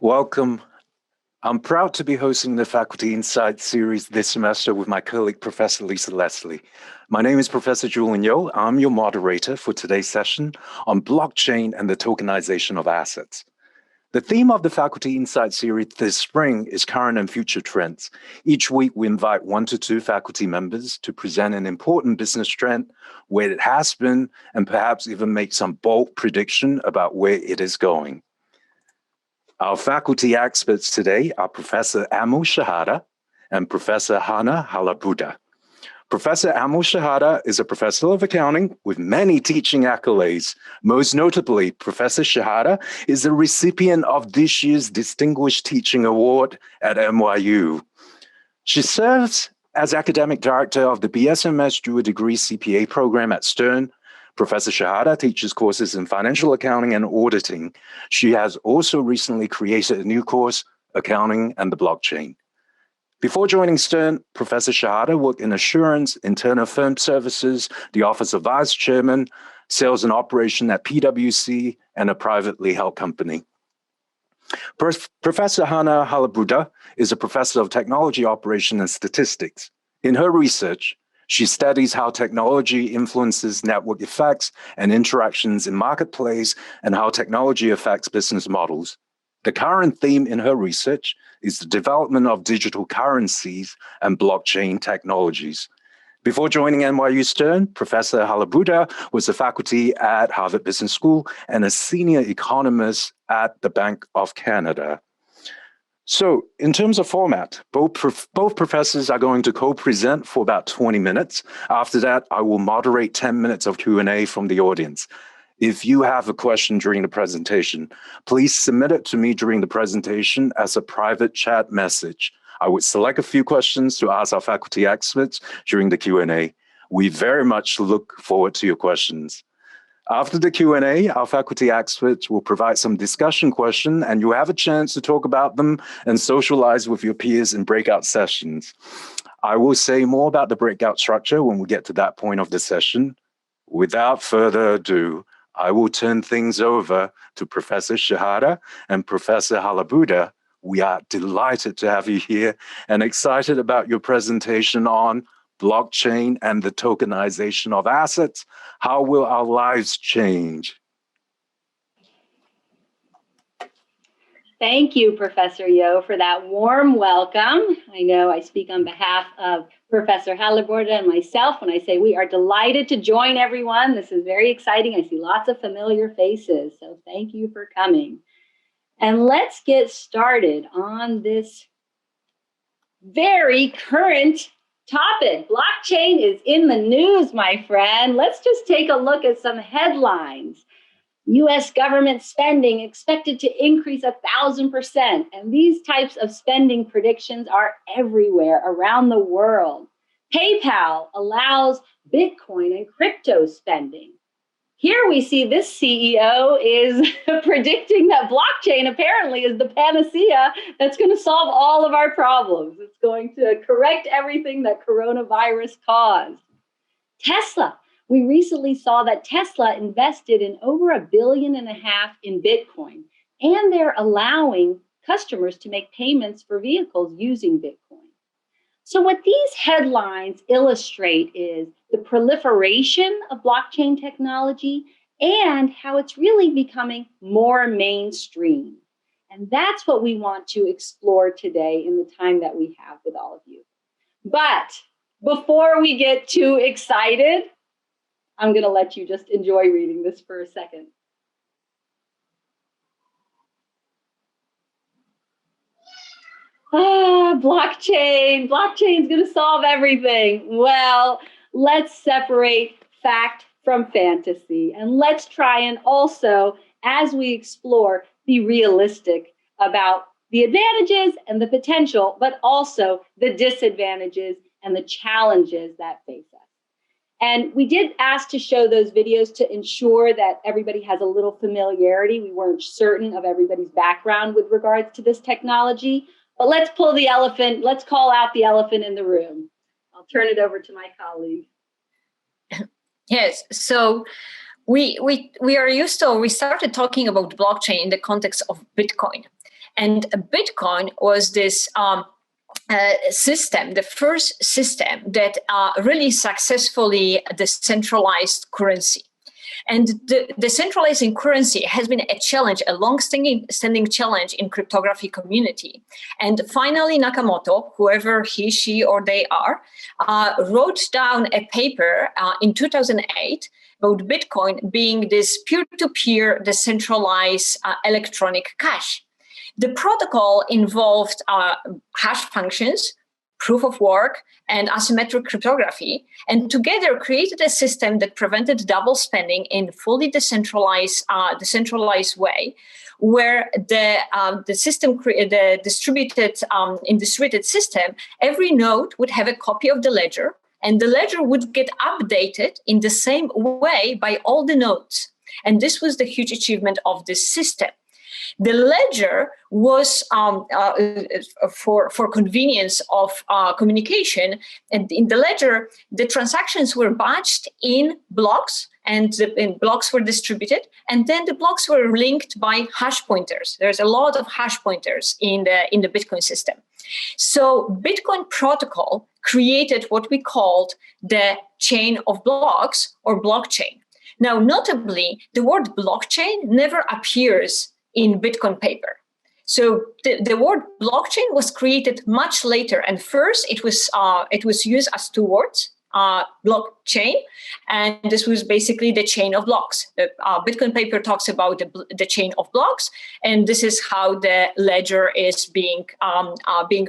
Welcome. I'm proud to be hosting the Faculty Insight series this semester with my colleague, Professor Lisa Leslie. My name is Professor Julian Yeo. I'm your moderator for today's session on blockchain and the tokenization of assets. The theme of the Faculty Insight series this spring is current and future trends. Each week, we invite 1 to 2 faculty members to present an important business trend, where it has been, and perhaps even make some bold prediction about where it is going. Our faculty experts today are Professor Amal Shehata and Professor Hanna Halaburda. Professor Amal Shehata is a professor of accounting with many teaching accolades. Most notably, Professor Shehata is the recipient of this year's Distinguished Teaching Award at NYU. She serves as academic director of the BSMS Dual Degree CPA program at Stern. Professor Shehata teaches courses in financial accounting and auditing. She has also recently created a new course, Accounting and the Blockchain. Before joining Stern, Professor Shehata worked in assurance, internal firm services, the office of vice chairman, sales and operation at PwC, and a privately held company. Professor Hanna Halaburda is a professor of technology operation and statistics. In her research, she studies how technology influences network effects and interactions in marketplace and how technology affects business models. The current theme in her research is the development of digital currencies and blockchain technologies. Before joining NYU Stern, Professor Halaburda was a faculty at Harvard Business School and a senior economist at the Bank of Canada. So in terms of format, both professors are going to co-present for about 20 minutes. After that, I will moderate 10 minutes of Q&A from the audience. If you have a question during the presentation, please submit it to me during the presentation as a private chat message. I would select a few questions to ask our faculty experts during the Q&A. We very much look forward to your questions. After the Q&A, our faculty experts will provide some discussion questions, and you have a chance to talk about them and socialize with your peers in breakout sessions. I will say more about the breakout structure when we get to that point of the session. Without further ado, I will turn things over to Professor Shehata and Professor Halaburda. We are delighted to have you here and excited about your presentation on blockchain and the tokenization of assets. How will our lives change? Thank you, Professor Yeo, for that warm welcome. I know I speak on behalf of Professor Halaburda and myself when I say we are delighted to join everyone. This is very exciting. I see lots of familiar faces, so thank you for coming. And let's get started on this very current topic. Blockchain is in the news, my friend. Let's just take a look at some headlines. U.S. government spending expected to increase 1,000%. And these types of spending predictions are everywhere around the world. PayPal allows Bitcoin and crypto spending. Here we see this CEO is predicting that blockchain apparently is the panacea that's going to solve all of our problems. It's going to correct everything that coronavirus caused. Tesla. We recently saw that Tesla invested in over $1.5 billion in Bitcoin, and they're allowing customers to make payments for vehicles using Bitcoin. So what these headlines illustrate is the proliferation of blockchain technology and how it's really becoming more mainstream. And that's what we want to explore today in the time that we have with all of you. But before we get too excited, I'm going to let you just enjoy reading this for a second. Blockchain. Blockchain's going to solve everything. Well, let's separate fact from fantasy. And let's try and also, as we explore, be realistic about the advantages and the potential, but also the disadvantages and the challenges that face us. And we did ask to show those videos to ensure that everybody has a little familiarity. We weren't certain of everybody's background with regards to this technology. But let's pull the elephant. Let's call out the elephant in the room. I'll turn it over to my colleague. Yes. So we started talking about blockchain in the context of Bitcoin. And Bitcoin was this system, the first system that really successfully decentralized currency. And the decentralizing currency has been a challenge, a long-standing challenge in cryptography community. And finally, Nakamoto, whoever he, she, or they are, wrote down a paper in 2008 about Bitcoin being this peer-to-peer decentralized electronic cash. The protocol involved hash functions, proof of work, and asymmetric cryptography, and together created a system that prevented double spending in fully decentralized way, where the system, the distributed in distributed system, every node would have a copy of the ledger, and the ledger would get updated in the same way by all the nodes. And this was the huge achievement of this system. The ledger was for convenience of communication, and in the ledger, the transactions were batched in blocks, and blocks were distributed, and then the blocks were linked by hash pointers. There's a lot of hash pointers in the Bitcoin system. So Bitcoin protocol created what we called the chain of blocks or blockchain. Now, notably, the word blockchain never appears in Bitcoin paper. So the word blockchain was created much later, and first it was used as two words, blockchain, and this was basically the chain of blocks. The Bitcoin paper talks about the chain of blocks, and this is how the ledger is being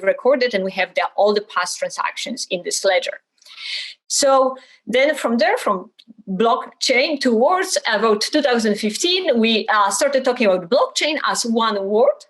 recorded, and we have all the past transactions in this ledger. So then from there, from blockchain towards about 2015, we started talking about blockchain as one word.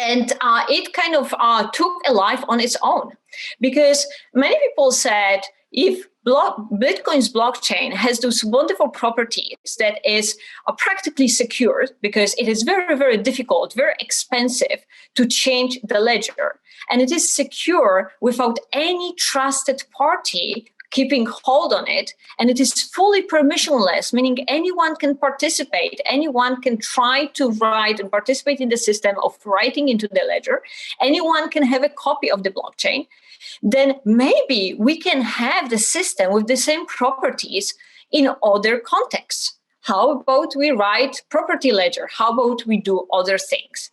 And it kind of took a life on its own, because many people said, if Bitcoin's blockchain has those wonderful properties that is practically secure, because it is very, very difficult, very expensive to change the ledger, and it is secure without any trusted party keeping hold on it, and it is fully permissionless, meaning anyone can participate, anyone can try to write and participate in the system of writing into the ledger, anyone can have a copy of the blockchain, then maybe we can have the system with the same properties in other contexts. How about we write property ledger? How about we do other things?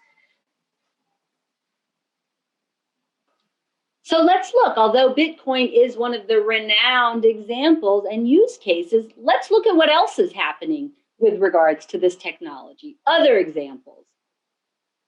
So let's look, although Bitcoin is one of the renowned examples and use cases, let's look at what else is happening with regards to this technology. Other examples.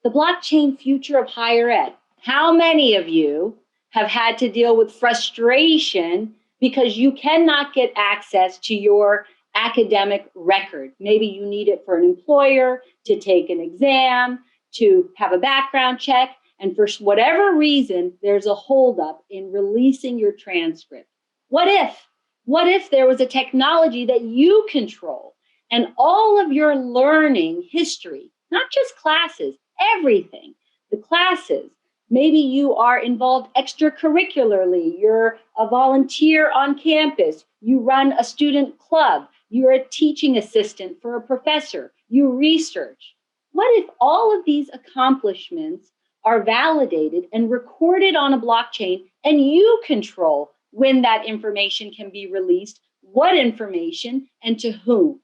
The blockchain future of higher ed. How many of you have had to deal with frustration because you cannot get access to your academic record? Maybe you need it for an employer, to take an exam, to have a background check. And for whatever reason, there's a holdup in releasing your transcript. What if there was a technology that you control and all of your learning history, not just classes, everything, the classes, maybe you are involved extracurricularly, you're a volunteer on campus, you run a student club, you're a teaching assistant for a professor, you research. What if all of these accomplishments are validated and recorded on a blockchain, and you control when that information can be released, what information, and to whom?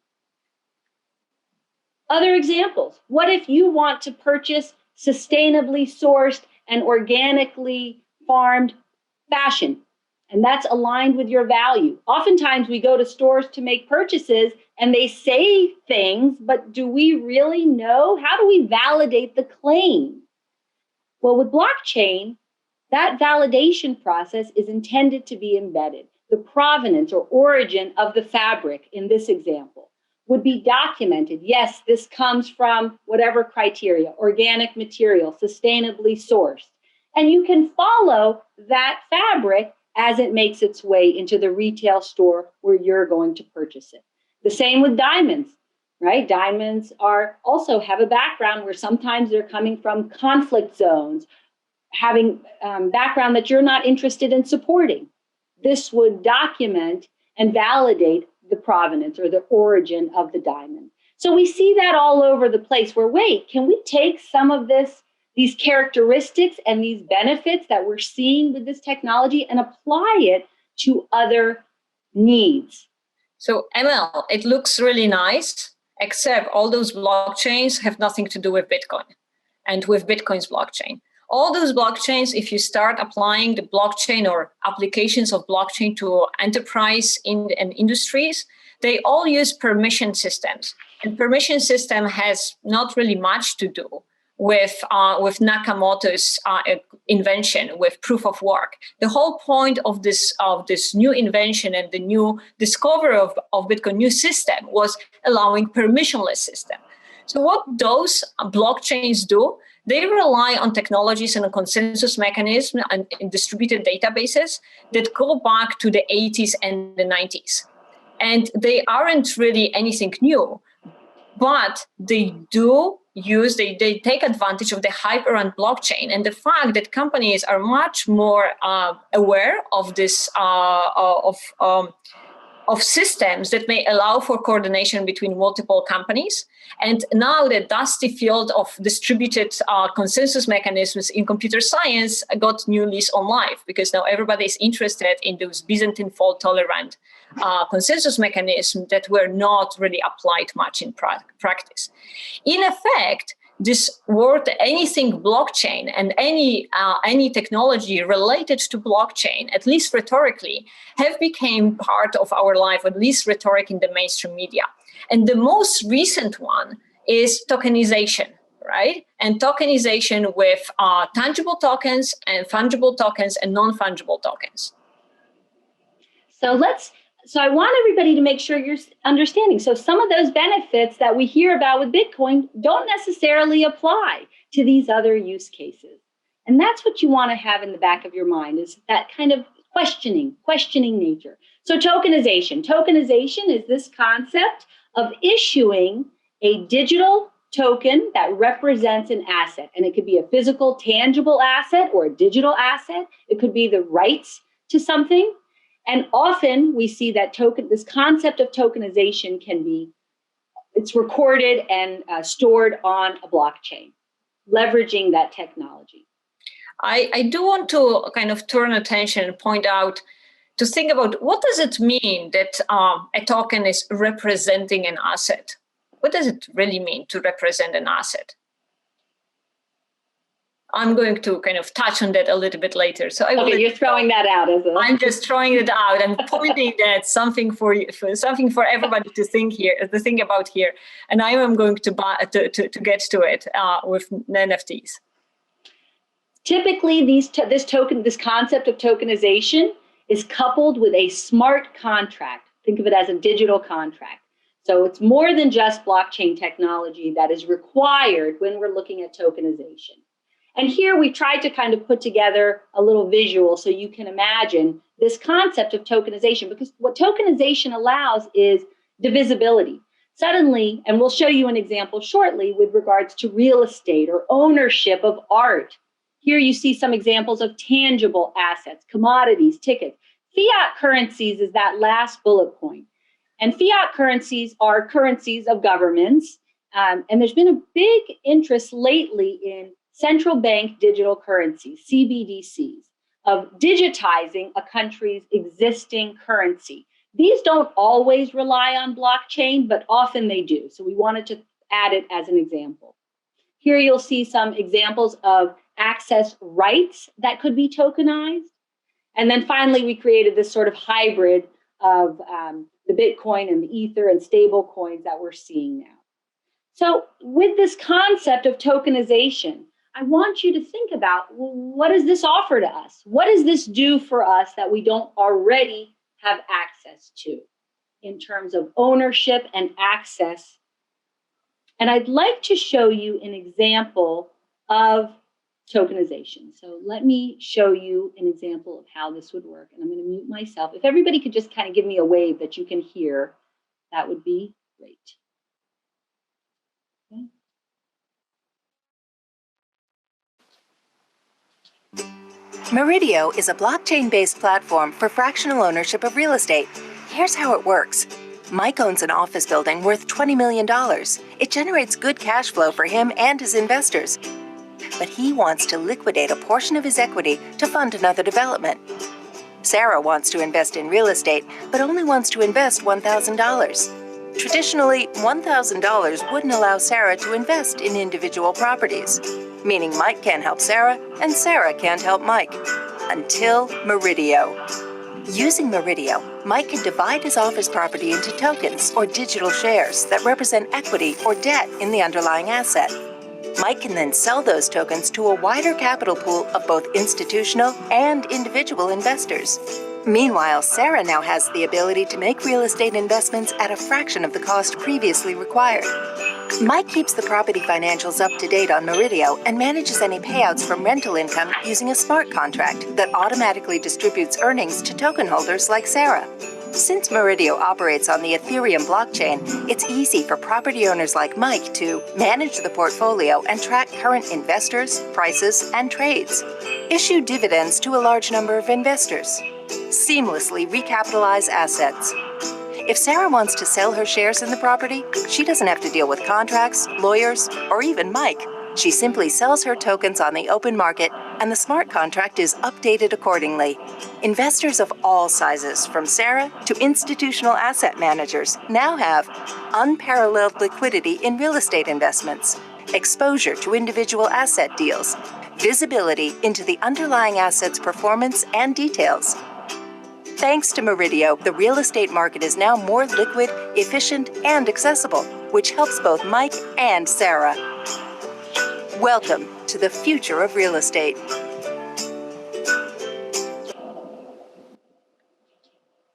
Other examples. What if you want to purchase sustainably sourced and organically farmed fashion, and that's aligned with your value? Oftentimes we go to stores to make purchases and they say things, but do we really know? How do we validate the claim? Well, with blockchain, that validation process is intended to be embedded. The provenance or origin of the fabric in this example would be documented. Yes, this comes from whatever criteria, organic material, sustainably sourced. And you can follow that fabric as it makes its way into the retail store where you're going to purchase it. The same with diamonds. Right? Diamonds also have a background where sometimes they're coming from conflict zones, having background that you're not interested in supporting. This would document and validate the provenance or the origin of the diamond. So we see that all over the place where, wait, can we take some of this these characteristics and these benefits that we're seeing with this technology and apply it to other needs. So ML, it looks really nice, except all those blockchains have nothing to do with Bitcoin and with Bitcoin's blockchain. All those blockchains, if you start applying the blockchain or applications of blockchain to enterprise and industries, they all use permission systems. And permission system has not really much to do with Nakamoto's invention, with proof of work. The whole point of this new invention and the new discovery of Bitcoin new system was allowing permissionless system. So what those blockchains do, they rely on technologies and a consensus mechanism and in distributed databases that go back to the 80s and the 90s. And they aren't really anything new, but they do use, they take advantage of the hype around blockchain and the fact that companies are much more aware of this, of systems that may allow for coordination between multiple companies. And now the dusty field of distributed consensus mechanisms in computer science got new lease on life, because now everybody is interested in those Byzantine fault tolerant consensus mechanisms that were not really applied much in practice. In effect, this word, anything blockchain and any technology related to blockchain, at least rhetorically, have become part of our life, at least rhetoric in the mainstream media. And the most recent one is tokenization, right? And tokenization with tangible tokens and fungible tokens and non-fungible tokens. So I want everybody to make sure you're understanding. So some of those benefits that we hear about with Bitcoin don't necessarily apply to these other use cases. And that's what you want to have in the back of your mind, is that kind of questioning nature. So tokenization is this concept of issuing a digital token that represents an asset. And it could be a physical, tangible asset or a digital asset. It could be the rights to something. And often we see that this concept of tokenization it's recorded and stored on a blockchain, leveraging that technology. I do want to kind of turn attention and point out to think about, what does it mean that a token is representing an asset? What does it really mean to represent an asset? I'm going to kind of touch on that a little bit later. So you're throwing that out as a... I'm just throwing it out and pointing that something for everybody to think about here. And I am going to get to it with NFTs. Typically, this concept of tokenization is coupled with a smart contract. Think of it as a digital contract. So it's more than just blockchain technology that is required when we're looking at tokenization. And here we tried to kind of put together a little visual so you can imagine this concept of tokenization, because what tokenization allows is divisibility. Suddenly, and we'll show you an example shortly with regards to real estate or ownership of art. Here you see some examples of tangible assets, commodities, tickets. Fiat currencies is that last bullet point. And fiat currencies are currencies of governments. And there's been a big interest lately in central bank digital currencies, CBDCs, of digitizing a country's existing currency. These don't always rely on blockchain, but often they do. So we wanted to add it as an example. Here you'll see some examples of access rights that could be tokenized. And then finally, we created this sort of hybrid of the Bitcoin and the Ether and stable coins that we're seeing now. So with this concept of tokenization, I want you to think about, well, what does this offer to us? What does this do for us that we don't already have access to in terms of ownership and access? And I'd like to show you an example of tokenization. So let me show you an example of how this would work. And I'm going to mute myself. If everybody could just kind of give me a wave that you can hear, that would be great. Okay. Meridio is a blockchain-based platform for fractional ownership of real estate. Here's how it works. Mike owns an office building worth $20 million. It generates good cash flow for him and his investors. but he wants to liquidate a portion of his equity to fund another development. Sarah wants to invest in real estate, but only wants to invest $1,000. Traditionally, $1,000 wouldn't allow Sarah to invest in individual properties, meaning Mike can't help Sarah and Sarah can't help Mike. Until Meridio. Using Meridio, Mike can divide his office property into tokens or digital shares that represent equity or debt in the underlying asset. Mike can then sell those tokens to a wider capital pool of both institutional and individual investors. Meanwhile, Sarah now has the ability to make real estate investments at a fraction of the cost previously required. Mike keeps the property financials up to date on Meridio and manages any payouts from rental income using a smart contract that automatically distributes earnings to token holders like Sarah. Since Meridio operates on the Ethereum blockchain, it's easy for property owners like Mike to manage the portfolio and track current investors, prices, and trades, issue dividends to a large number of investors, seamlessly recapitalize assets. If Sarah wants to sell her shares in the property, she doesn't have to deal with contracts, lawyers, or even Mike. She simply sells her tokens on the open market, and the smart contract is updated accordingly. Investors of all sizes, from Sarah to institutional asset managers, now have unparalleled liquidity in real estate investments, exposure to individual asset deals, visibility into the underlying asset's performance and details. Thanks to Meridio, the real estate market is now more liquid, efficient, and accessible, which helps both Mike and Sarah. Welcome to the future of real estate.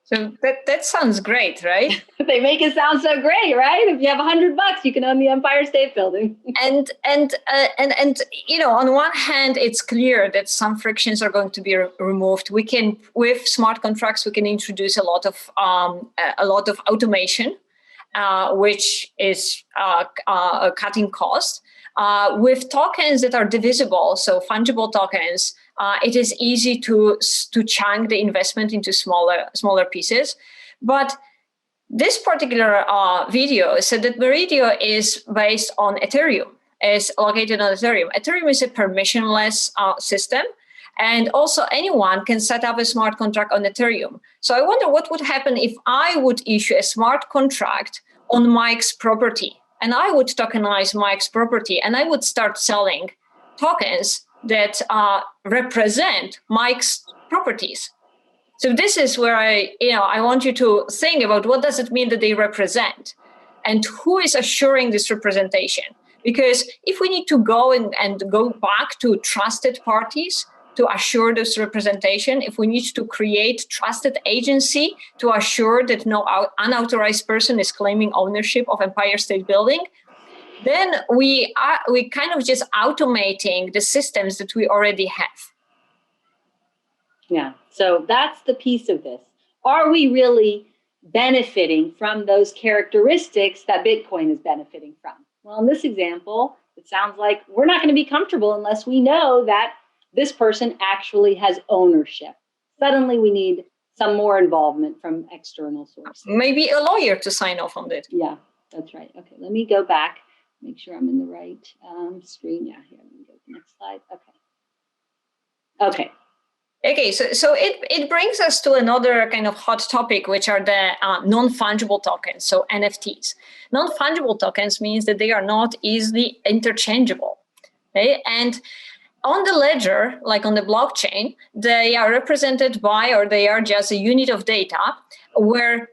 So that sounds great, right? They make it sound so great, right? If you have $100, you can own the Empire State Building. And you know, on one hand, it's clear that some frictions are going to be removed. We can, with smart contracts, we can introduce a lot of automation, which is cutting costs. With tokens that are divisible, so fungible tokens, it is easy to chunk the investment into smaller pieces. But this particular video said that Meridio is based on Ethereum, is located on Ethereum. Ethereum is a permissionless system, and also anyone can set up a smart contract on Ethereum. So I wonder what would happen if I would issue a smart contract on Mike's property, and I would tokenize Mike's property, and I would start selling tokens that represent Mike's properties. So this is where I want you to think about what does it mean that they represent, and who is assuring this representation? Because if we need to go and go back to trusted parties to assure this representation, if we need to create trusted agency to assure that no unauthorized person is claiming ownership of Empire State Building, then we kind of just automating the systems that we already have. Yeah, so that's the piece of this. Are we really benefiting from those characteristics that Bitcoin is benefiting from? Well, in this example, it sounds like we're not going to be comfortable unless we know that this person actually has ownership. Suddenly we need some more involvement from external sources. Maybe a lawyer to sign off on it. Yeah, that's right. Okay, let me go back, make sure I'm in the right screen. Yeah, here, let me go to the next slide. Okay, so it brings us to another kind of hot topic, which are the non-fungible tokens, so NFTs. Non-fungible tokens means that they are not easily interchangeable, okay? And on the ledger, like on the blockchain, they are represented by, or they are just a unit of data where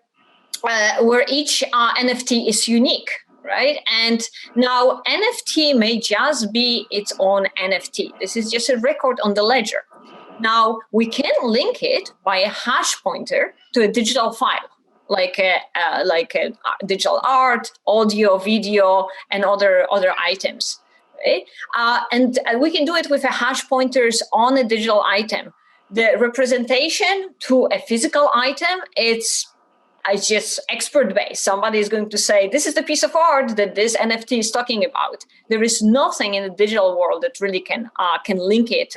each NFT is unique, right? And now NFT may just be its own NFT. This is just a record on the ledger. Now we can link it by a hash pointer to a digital file, like a digital art, audio, video, and other items. Okay? And we can do it with a hash pointers on a digital item. The representation to a physical item, it's just expert-based. Somebody is going to say, this is the piece of art that this NFT is talking about. There is nothing in the digital world that really can link it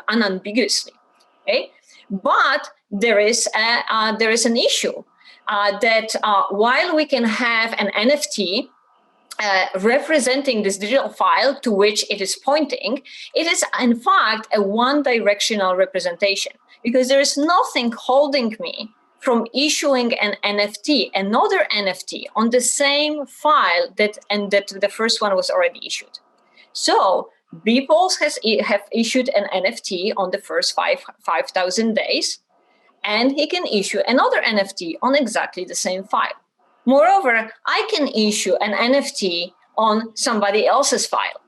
unambiguously. Okay? But there is an issue that while we can have an NFT representing this digital file to which it is pointing, it is in fact a one-directional representation, because there is nothing holding me from issuing an NFT, another NFT on the same file that the first one was already issued. So Beeples have issued an NFT on the first 5,000 days, and he can issue another NFT on exactly the same file. Moreover, I can issue an NFT on somebody else's file.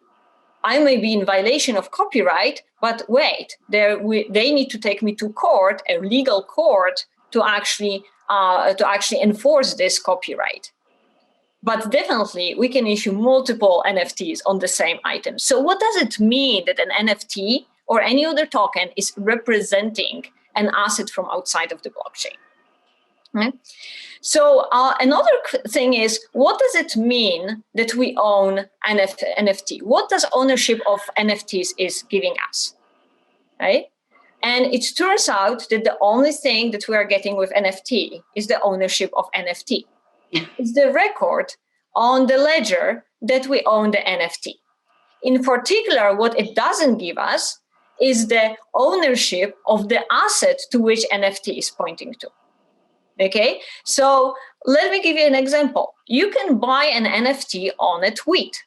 I may be in violation of copyright, but wait, they need to take me to court, a legal court, to actually enforce this copyright. But definitely, we can issue multiple NFTs on the same item. So what does it mean that an NFT or any other token is representing an asset from outside of the blockchain? Okay. So another thing is, what does it mean that we own NFT? What does ownership of NFTs is giving us, right? And it turns out that the only thing that we are getting with NFT is the ownership of NFT. It's the record on the ledger that we own the NFT. In particular, what it doesn't give us is the ownership of the asset to which NFT is pointing to. Okay, so let me give you an example. You can buy an NFT on a tweet,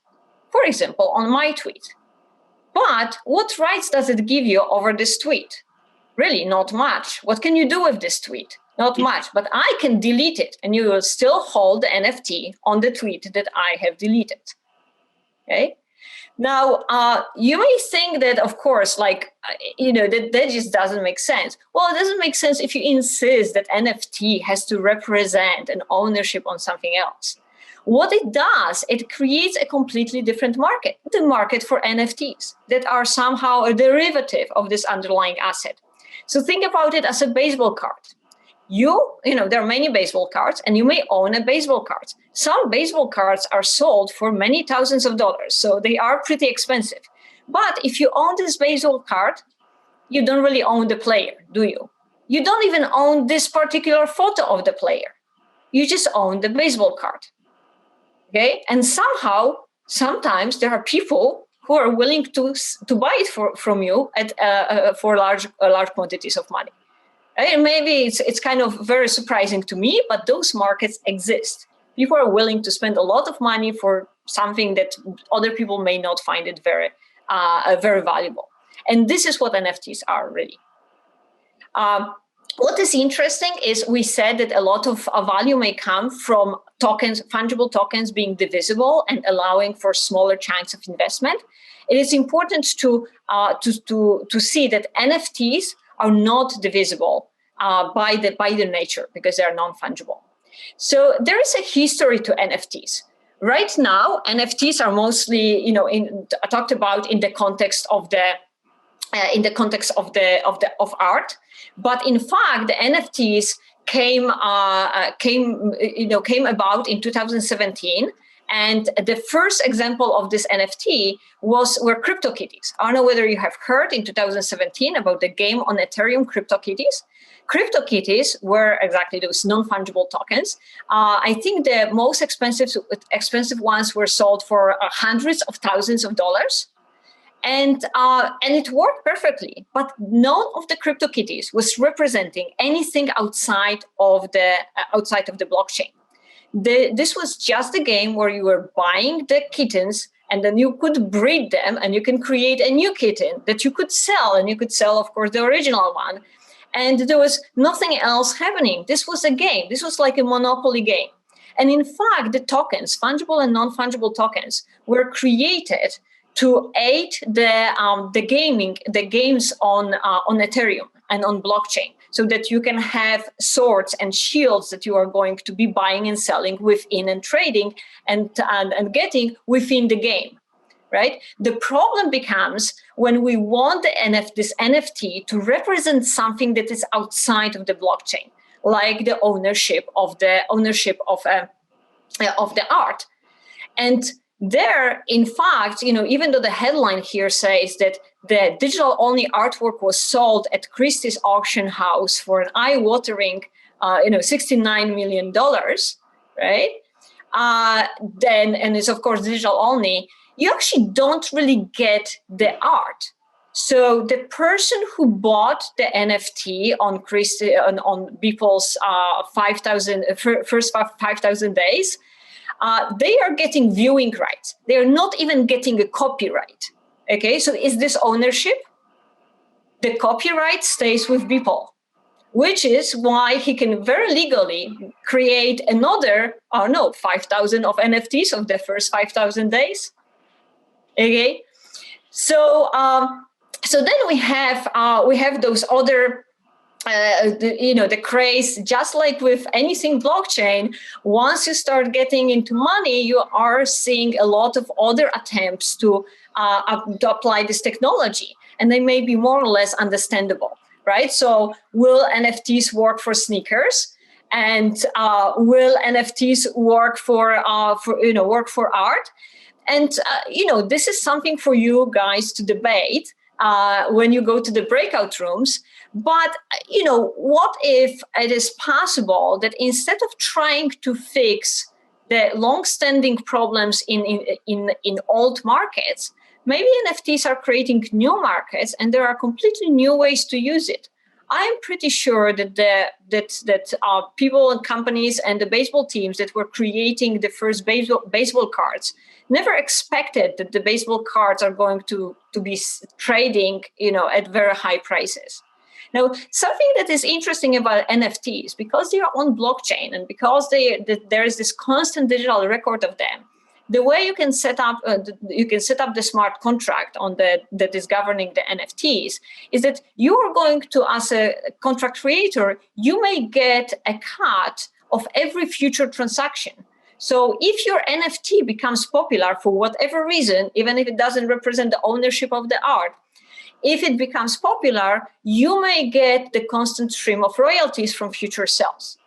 for example, on my tweet. But what rights does it give you over this tweet? Really, not much. What can you do with this tweet? Not much, but I can delete it, and you will still hold the NFT on the tweet that I have deleted. Okay. Now, you may think that, of course, that just doesn't make sense. Well, it doesn't make sense if you insist that NFT has to represent an ownership on something else. What it does, it creates a completely different market, the market for NFTs that are somehow a derivative of this underlying asset. So think about it as a baseball card. There are many baseball cards, and you may own a baseball card. Some baseball cards are sold for many thousands of dollars, so they are pretty expensive. But if you own this baseball card, you don't really own the player, do you? You don't even own this particular photo of the player. You just own the baseball card. Okay? And sometimes there are people who are willing to buy it from you for large quantities of money. And maybe it's kind of very surprising to me, but those markets exist. People are willing to spend a lot of money for something that other people may not find it very valuable. And this is what NFTs are really. What is interesting is we said that a lot of value may come from tokens, fungible tokens being divisible and allowing for smaller chunks of investment. It is important to see that NFTs are not divisible by their nature because they are non-fungible. So there is a history to NFTs. Right now, NFTs are mostly, talked about in the context of art. But in fact, the NFTs came about in 2017. And the first example of this NFT were CryptoKitties. I don't know whether you have heard in 2017 about the game on Ethereum, CryptoKitties. CryptoKitties were exactly those non-fungible tokens. I think the most expensive ones were sold for hundreds of thousands of dollars. And it worked perfectly, but none of the CryptoKitties was representing anything outside of the blockchain. This was just a game where you were buying the kittens, and then you could breed them, and you can create a new kitten that you could sell, and you could sell, of course, the original one. And there was nothing else happening. This was a game. This was like a monopoly game. And in fact, the tokens, fungible and non-fungible tokens, were created to aid the games on Ethereum and on blockchain, so that you can have swords and shields that you are going to be buying and selling within and trading and getting within the game, right? The problem becomes when we want this NFT to represent something that is outside of the blockchain, like the ownership of the art. And there, in fact, even though the headline here says that the digital-only artwork was sold at Christie's auction house for an eye-watering, $69 million, right? then, and it's of course digital only, you actually don't really get the art. So the person who bought the NFT on Beeple's 5,000 days, they are getting viewing rights. They are not even getting a copyright. Okay, so is this ownership? The copyright stays with Beeple, which is why he can very legally create another, 5,000 of NFTs of the first 5,000 days. Okay, so so then we have those other, the craze. Just like with anything blockchain, once you start getting into money, you are seeing a lot of other attempts to apply this technology, and they may be more or less understandable, right? So, will NFTs work for sneakers? And will NFTs work for art? And, this is something for you guys to debate when you go to the breakout rooms. But, what if it is possible that instead of trying to fix the long-standing problems in old markets, maybe NFTs are creating new markets and there are completely new ways to use it? I'm pretty sure that people and companies and the baseball teams that were creating the first baseball cards never expected that the baseball cards are going to be trading, at very high prices. Now, something that is interesting about NFTs, because they are on blockchain and because there is this constant digital record of them, the way you can set up the smart contract that is governing the NFTs is that you are going to, as a contract creator, you may get a cut of every future transaction. So if your NFT becomes popular for whatever reason, even if it doesn't represent the ownership of the art, if it becomes popular, you may get the constant stream of royalties from future sales.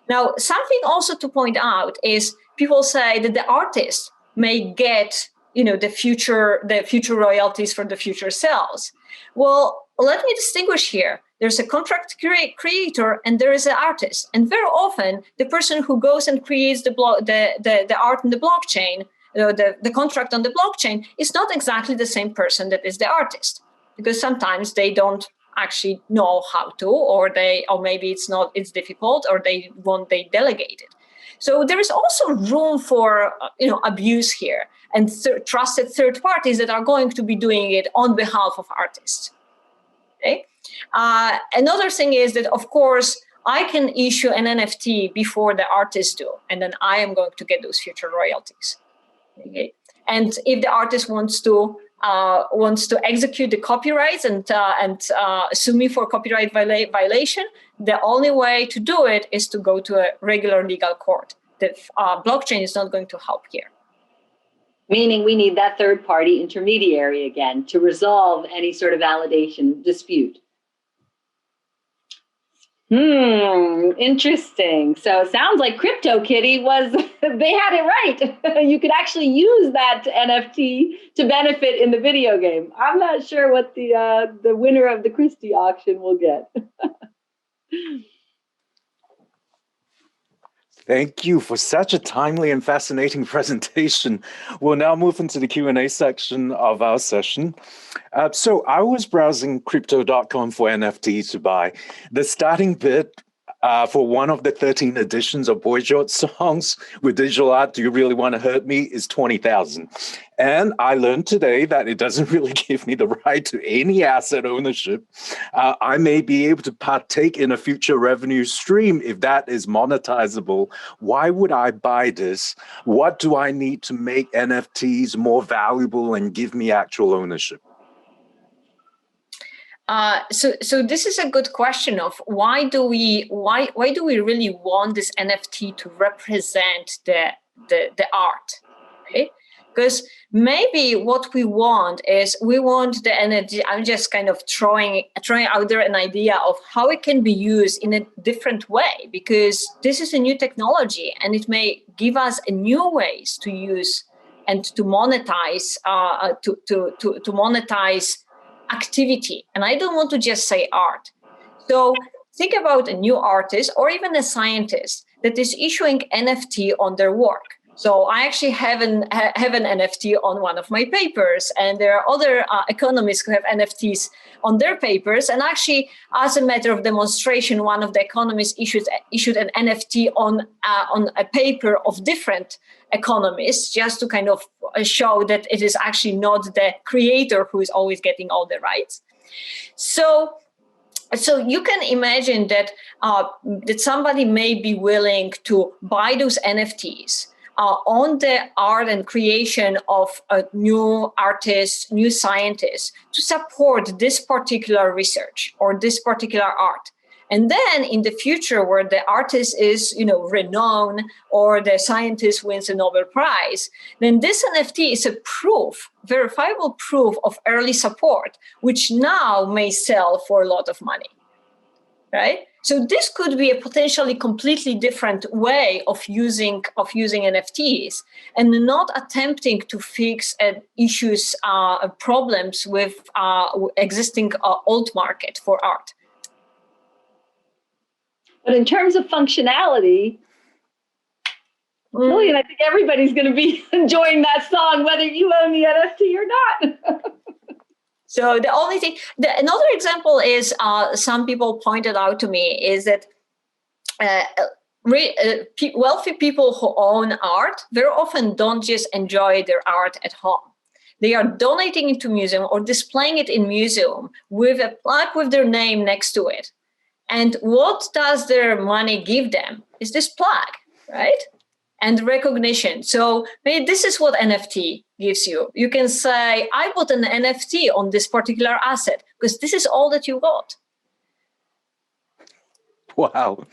Now, something also to point out is people say that the artist may get, the future royalties for the future sales. Well, let me distinguish here. There's a contract creator and there is an artist. And very often, the person who goes and creates the art in the blockchain, the contract on the blockchain, is not exactly the same person that is the artist, because sometimes they don't actually know how to, or maybe it's difficult, or they delegate it. So there is also room for abuse here, and trusted third parties that are going to be doing it on behalf of artists. Okay. Another thing is that, of course, I can issue an NFT before the artists do, and then I am going to get those future royalties. Okay. And if the artist wants to execute the copyrights and sue me for copyright violation, the only way to do it is to go to a regular legal court. The blockchain is not going to help here. Meaning we need that third-party intermediary again to resolve any sort of validation dispute. Interesting. So it sounds like CryptoKitty they had it right. You could actually use that NFT to benefit in the video game. I'm not sure what the winner of the Christie auction will get. Thank you for such a timely and fascinating presentation. We'll now move into the Q&A section of our session. So I was browsing crypto.com for NFTs to buy. The starting bid for one of the 13 editions of Boy George songs with digital art, Do You Really Want to Hurt Me, is $20,000. And I learned today that it doesn't really give me the right to any asset ownership. I may be able to partake in a future revenue stream if that is monetizable. Why would I buy this? What do I need to make NFTs more valuable and give me actual ownership? So this is a good question of why do we really want this NFT to represent the art? Okay? Because maybe what we want is the energy. I'm just kind of throwing out there an idea of how it can be used in a different way, because this is a new technology and it may give us a new ways to use and to monetize to monetize activity. And I don't want to just say art. So think about a new artist or even a scientist that is issuing NFT on their work. So I actually have an NFT on one of my papers, and there are other economists who have NFTs on their papers. And actually, as a matter of demonstration, one of the economists issued an NFT on a paper of different economists, just to kind of show that it is actually not the creator who is always getting all the rights. So you can imagine that that somebody may be willing to buy those NFTs on the art and creation of new artists, new scientists to support this particular research or this particular art. And then in the future, where the artist is, renowned, or the scientist wins a Nobel Prize, then this NFT is a proof, verifiable proof of early support, which now may sell for a lot of money, right? So this could be a potentially completely different way of using NFTs, and not attempting to fix issues, problems with existing old market for art. But in terms of functionality, Julian, I think everybody's going to be enjoying that song, whether you own the NFT or not. So the only thing, another example is some people pointed out to me is that wealthy people who own art very often don't just enjoy their art at home. They are donating it to museum or displaying it in museum with a plaque with their name next to it. And what does their money give them is this plaque, right? And recognition. So maybe this is what NFT gives you. You can say, I bought an NFT on this particular asset because this is all that you got. Wow.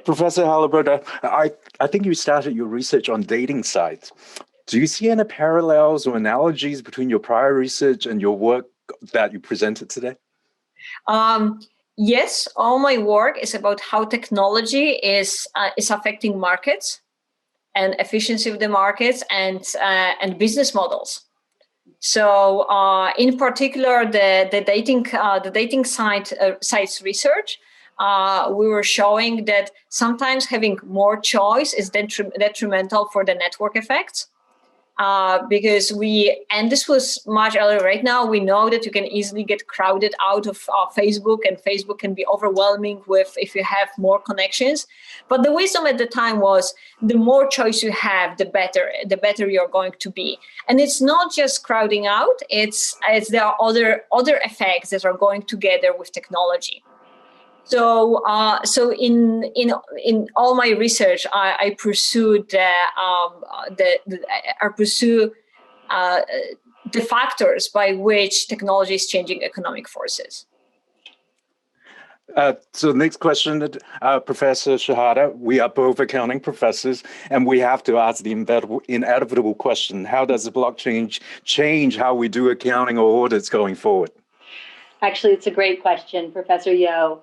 Professor Halaburda, I think you started your research on dating sites. Do you see any parallels or analogies between your prior research and your work that you presented today? Yes, all my work is about how technology is affecting markets and efficiency of the markets and business models. So, in particular, the dating sites research, we were showing that sometimes having more choice is detrimental for the network effects. Because and this was much earlier. Right now, we know that you can easily get crowded out of Facebook, and Facebook can be overwhelming if you have more connections. But the wisdom at the time was the more choice you have, the better you're going to be. And it's not just crowding out; there are other effects that are going together with technology. So, in all my research, I pursued the factors by which technology is changing economic forces. So next question, Professor Shehata, we are both accounting professors, and we have to ask the inevitable question: how does the blockchain change how we do accounting or audits going forward? Actually, it's a great question, Professor Yeo.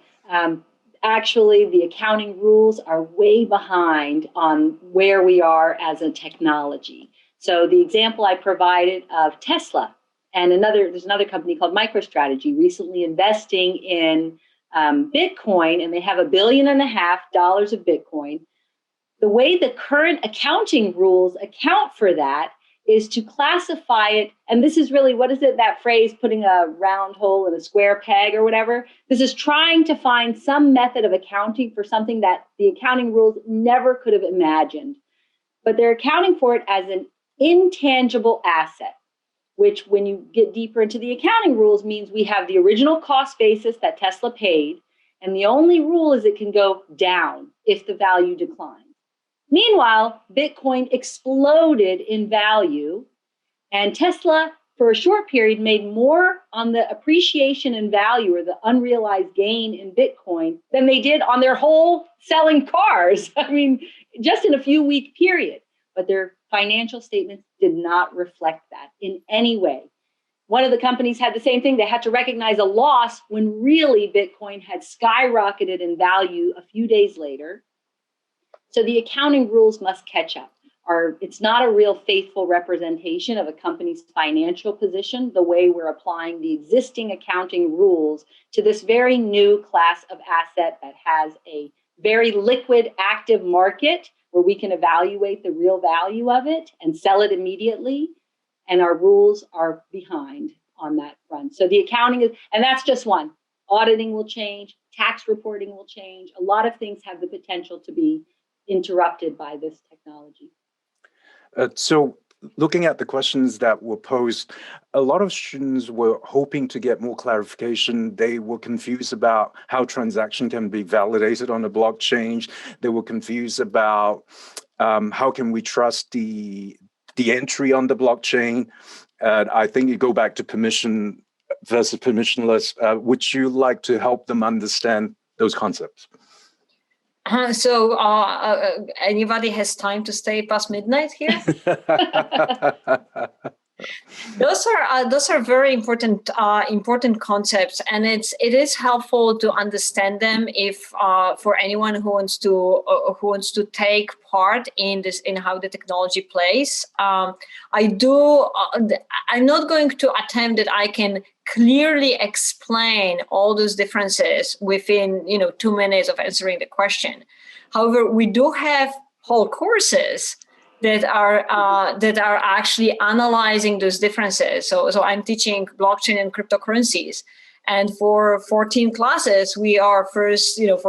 Actually, the accounting rules are way behind on where we are as a technology. So the example I provided of Tesla and there's another company called MicroStrategy recently investing in Bitcoin, and they have $1.5 billion of Bitcoin. The way the current accounting rules account for that is to classify it, and this is really, what is it, that phrase, putting a round hole in a square peg or whatever? This is trying to find some method of accounting for something that the accounting rules never could have imagined. But they're accounting for it as an intangible asset, which when you get deeper into the accounting rules means we have the original cost basis that Tesla paid, and the only rule is it can go down if the value declines. Meanwhile, Bitcoin exploded in value, and Tesla, for a short period, made more on the appreciation in value or the unrealized gain in Bitcoin than they did on their whole selling cars. I mean, just in a few week period. But their financial statements did not reflect that in any way. One of the companies had the same thing. They had to recognize a loss when really Bitcoin had skyrocketed in value a few days later. So the accounting rules must catch up. It's not a real faithful representation of a company's financial position, the way we're applying the existing accounting rules to this very new class of asset that has a very liquid, active market where we can evaluate the real value of it and sell it immediately. And our rules are behind on that front. So the accounting is, and that's just one. Auditing will change, tax reporting will change. A lot of things have the potential to be interrupted by this technology. So looking at the questions that were posed, a lot of students were hoping to get more clarification. They were confused about how transaction can be validated on the blockchain. They were confused about how can we trust the entry on the blockchain. I think you go back to permission versus permissionless. Would you like to help them understand those concepts? So anybody has time to stay past midnight here? Those are very important concepts, and it is helpful to understand them if for anyone who wants to take part in how the technology plays. I'm not going to attempt that I can clearly explain all those differences within 2 minutes of answering the question. However, we do have whole courses that are actually analyzing those differences. So I'm teaching blockchain and cryptocurrencies, and for 14 classes, we are for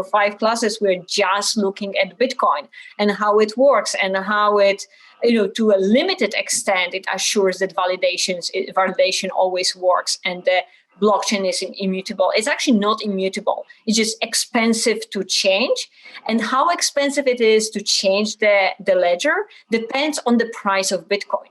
5 classes, we're just looking at Bitcoin and how it works and how it, to a limited extent, it assures that validation always works and the blockchain is immutable. It's actually not immutable. It's just expensive to change. And how expensive it is to change the ledger depends on the price of Bitcoin.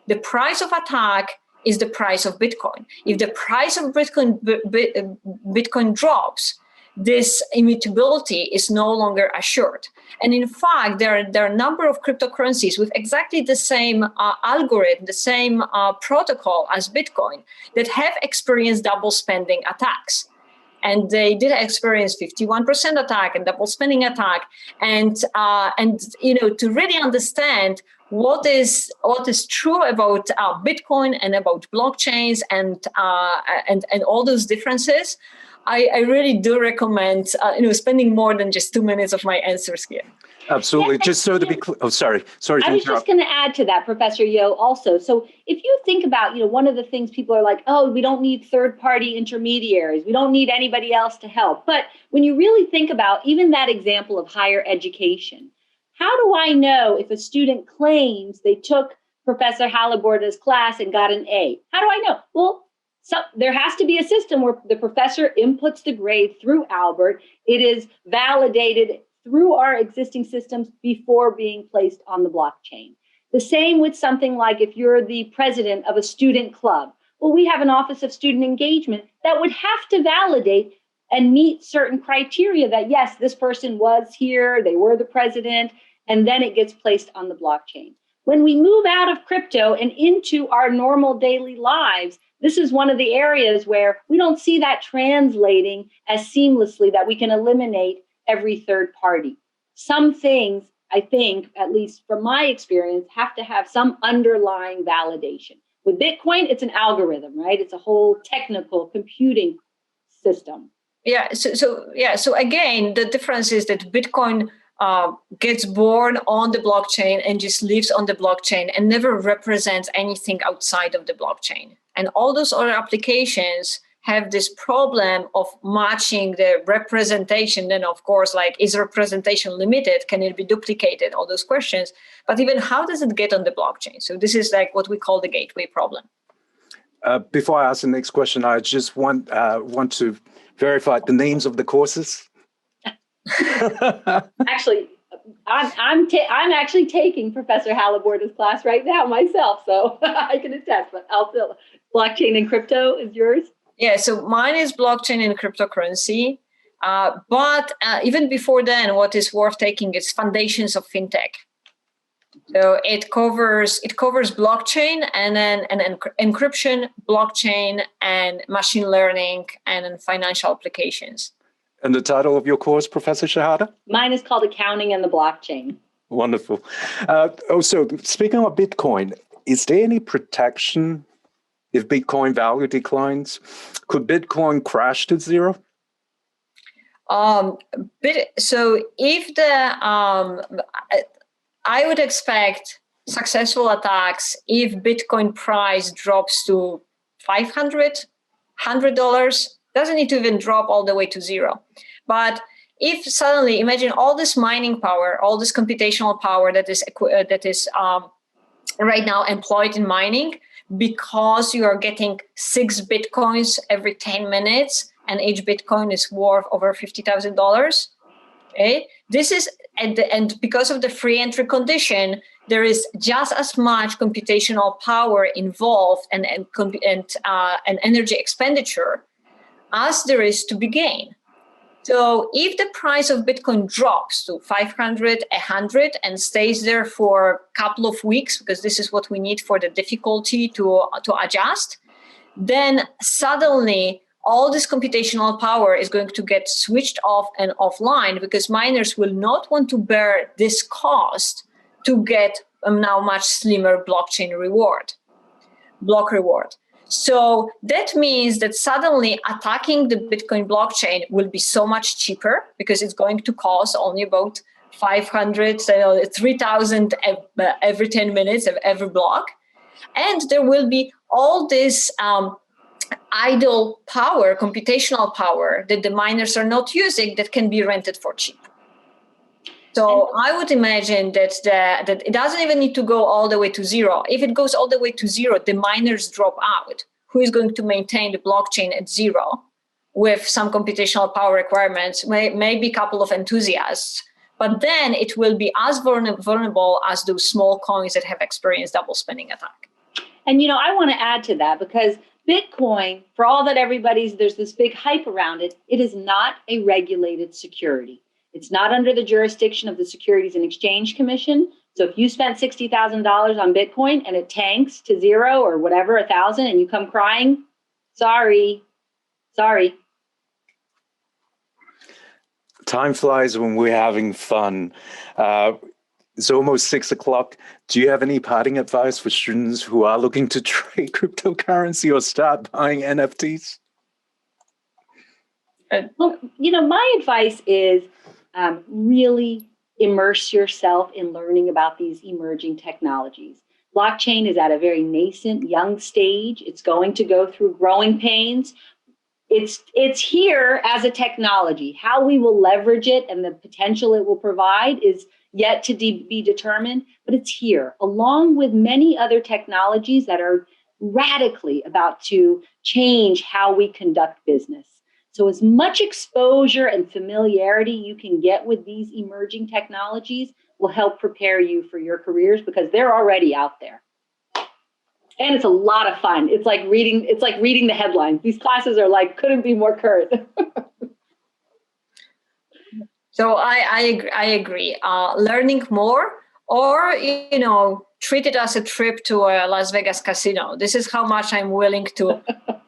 The price of attack is the price of Bitcoin. If the price of Bitcoin drops, this immutability is no longer assured. And in fact, there are a number of cryptocurrencies with exactly the same algorithm, the same protocol as Bitcoin that have experienced double spending attacks. And they did experience 51% attack and double spending attack. And to really understand what is true about Bitcoin and about blockchains and all those differences, I really do recommend spending more than just 2 minutes of my answers here. Absolutely. Yeah, just so to be clear. Oh, sorry. I was just going to add to that, Professor Yeo, also. So if you think about, one of the things people are like, oh, we don't need third-party intermediaries. We don't need anybody else to help. But when you really think about even that example of higher education, how do I know if a student claims they took Professor Halaburda's class and got an A? How do I know? Well, so there has to be a system where the professor inputs the grade through Albert. It is validated through our existing systems before being placed on the blockchain. The same with something like if you're the president of a student club. Well, we have an Office of Student Engagement that would have to validate and meet certain criteria that, yes, this person was here, they were the president, and then it gets placed on the blockchain. When we move out of crypto and into our normal daily lives, this is one of the areas where we don't see that translating as seamlessly that we can eliminate every third party. Some things, I think, at least from my experience, have to have some underlying validation. With Bitcoin, it's an algorithm, right? It's a whole technical computing system. Yeah. So again, the difference is that Bitcoin gets born on the blockchain and just lives on the blockchain and never represents anything outside of the blockchain. And all those other applications have this problem of matching the representation. Then, of course, is representation limited? Can it be duplicated? All those questions. But even how does it get on the blockchain? So this is what we call the gateway problem. Before I ask the next question, I just want to verify the names of the courses. Actually, I'm actually taking Professor Halaburda's class right now myself, so I can attest. But also, blockchain and crypto is yours. Yeah, so mine is blockchain and cryptocurrency. But even before then, what is worth taking is foundations of fintech. So it covers blockchain and then encryption, blockchain, and machine learning, and then financial applications. And the title of your course, Professor Shehata? Mine is called Accounting and the Blockchain. Wonderful. So speaking of Bitcoin, is there any protection if Bitcoin value declines? Could Bitcoin crash to zero? So if I would expect successful attacks if Bitcoin price drops to $500, $100. Doesn't need to even drop all the way to zero. But if suddenly, imagine all this mining power, all this computational power that is right now employed in mining, because you are getting 6 Bitcoins every 10 minutes, and each Bitcoin is worth over $50,000. Okay, this is and because of the free entry condition, there is just as much computational power involved and energy expenditure as there is to be gained. So if the price of Bitcoin drops to 500, 100 and stays there for a couple of weeks, because this is what we need for the difficulty to adjust, then suddenly all this computational power is going to get switched off and offline, because miners will not want to bear this cost to get a now much slimmer blockchain block reward. So that means that suddenly attacking the Bitcoin blockchain will be so much cheaper, because it's going to cost only about 500, 3,000 every 10 minutes of every block. And there will be all this idle power, computational power that the miners are not using that can be rented for cheap. So I would imagine that it doesn't even need to go all the way to zero. If it goes all the way to zero, the miners drop out. Who is going to maintain the blockchain at zero with some computational power requirements? Maybe a couple of enthusiasts. But then it will be as vulnerable as those small coins that have experienced double spending attack. And, I want to add to that, because Bitcoin, for all that there's this big hype around it, it is not a regulated security. It's not under the jurisdiction of the Securities and Exchange Commission. So if you spent $60,000 on Bitcoin and it tanks to zero or whatever, 1,000, and you come crying, sorry. Time flies when we're having fun. It's almost 6 o'clock. Do you have any parting advice for students who are looking to trade cryptocurrency or start buying NFTs? Well, my advice is really immerse yourself in learning about these emerging technologies. Blockchain is at a very nascent, young stage. It's going to go through growing pains. It's here as a technology. How we will leverage it and the potential it will provide is yet to be determined, but it's here, along with many other technologies that are radically about to change how we conduct business. So as much exposure and familiarity you can get with these emerging technologies will help prepare you for your careers, because they're already out there. And it's a lot of fun. It's like reading the headlines. These classes are couldn't be more current. So I agree. Learning more, or treat it as a trip to a Las Vegas casino. This is how much I'm willing to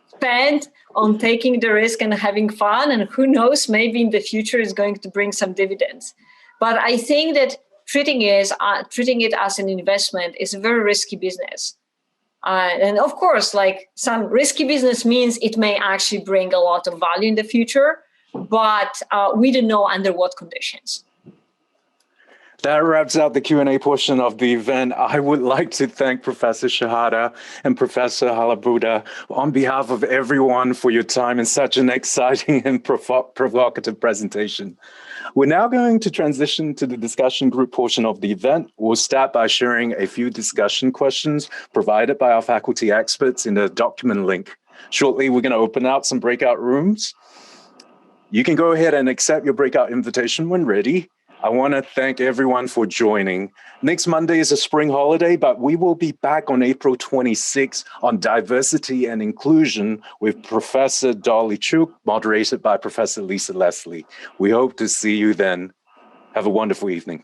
spend on taking the risk and having fun. And who knows, maybe in the future is going to bring some dividends. But I think that treating it as an investment is a very risky business. And of course, some risky business means it may actually bring a lot of value in the future, but we don't know under what conditions. That wraps out the Q&A portion of the event. I would like to thank Professor Shehata and Professor Halaburda on behalf of everyone for your time in such an exciting and provocative presentation. We're now going to transition to the discussion group portion of the event. We'll start by sharing a few discussion questions provided by our faculty experts in the document link. Shortly, we're going to open out some breakout rooms. You can go ahead and accept your breakout invitation when ready. I want to thank everyone for joining. Next Monday is a spring holiday, but we will be back on April 26 on diversity and inclusion with Professor Dolly Chuk, moderated by Professor Lisa Leslie. We hope to see you then. Have a wonderful evening.